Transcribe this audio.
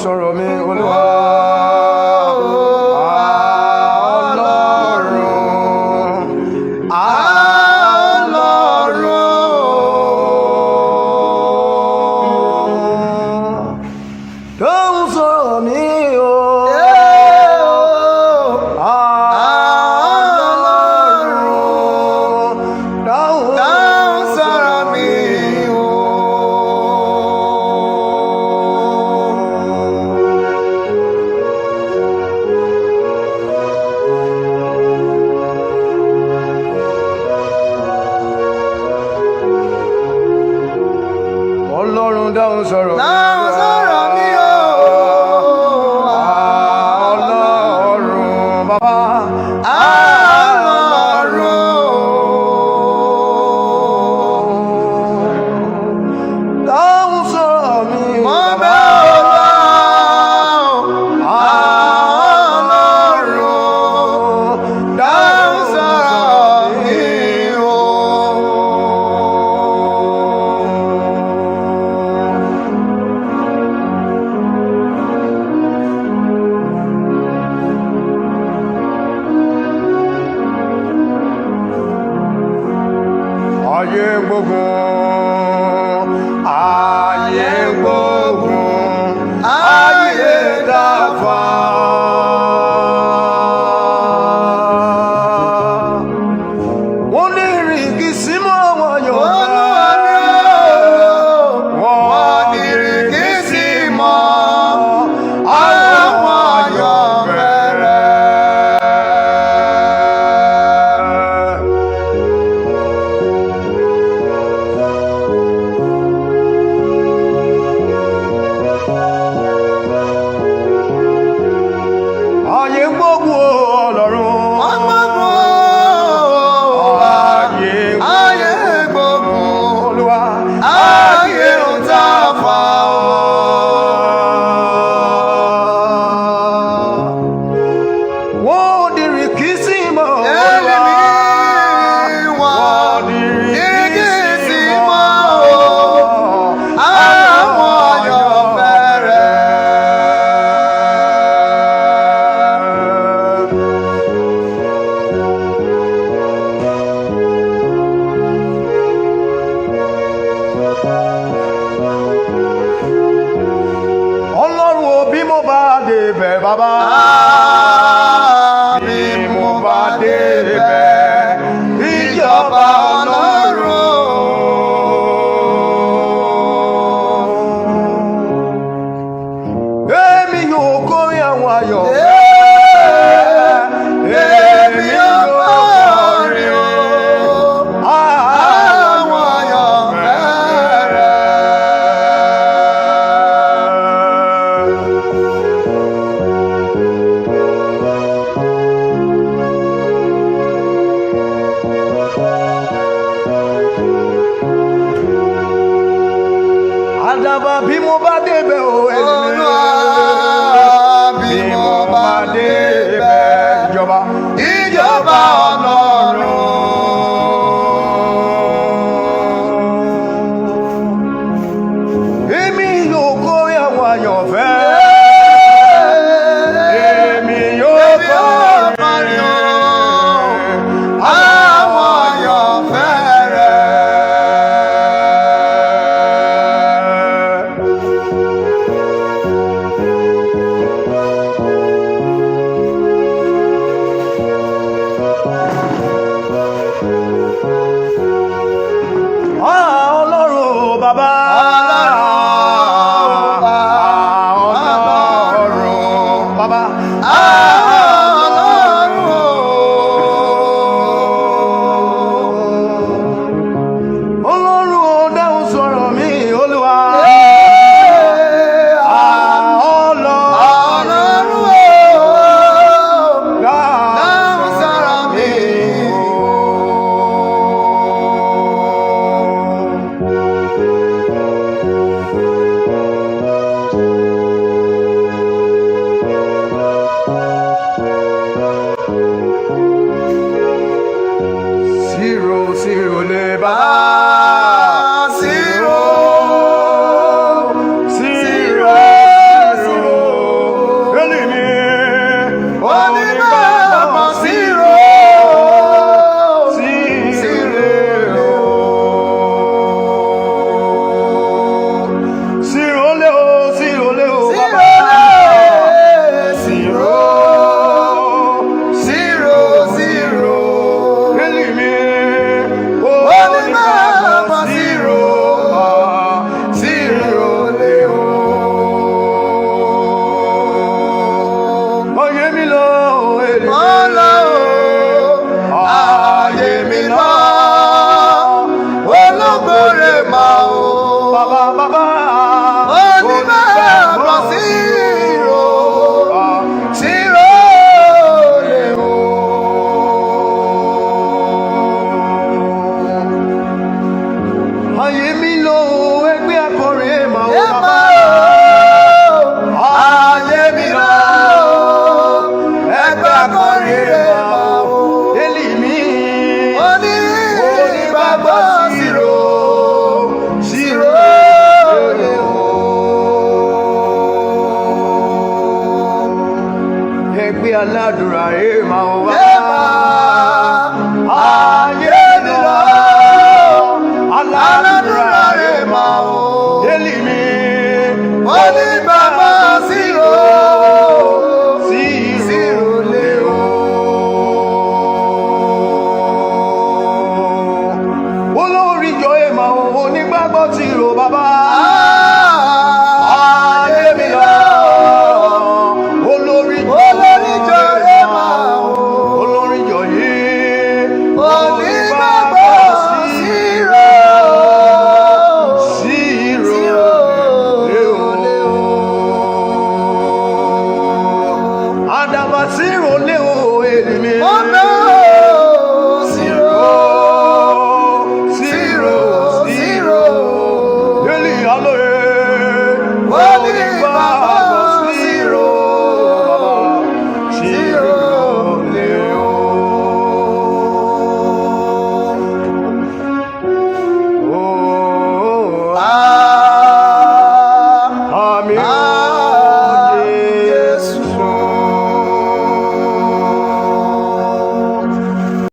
sọ̀rọ̀ mi Olúwa. Ọlọ́run dáhùn sọ̀rọ̀ mi. Dáhùn sọ̀rọ̀ mi o. Ọlọ́run bàbá. Ọlọ́run. Dáhùn sọ̀rọ̀ mi. Mo bẹ̀ ọ́ Ọlọ́run. Dáhùn sọ̀rọ̀ mi o. Ayé gbógun, ayé gbógun, ayé dáfà. Wọ́n ní ìrìkì símọ́ wọn yóò Olúwa ni o. Wọ́n ní ìrìkì símọ́, àwọn ayọ̀ bẹ̀rẹ̀. Zero, zero, leba. Zero. Zero, zero. Elimi. Oni baba zero. Zero. Zero, leo, zero, leo, baba. Aládùúrà èèmà ò wá. Ayé mi lọ. Aládùúrà èèmà ò. Délì mi. Ó ní bàbá zero. Zero lé o. Olórí jọ èèmà ò. Onígbàgbọ́ ti rò bàbá. Ayé mi lọ. Olórí jọ. Zero leo elimi. Oh no, zero, zero, zero. Eli alo.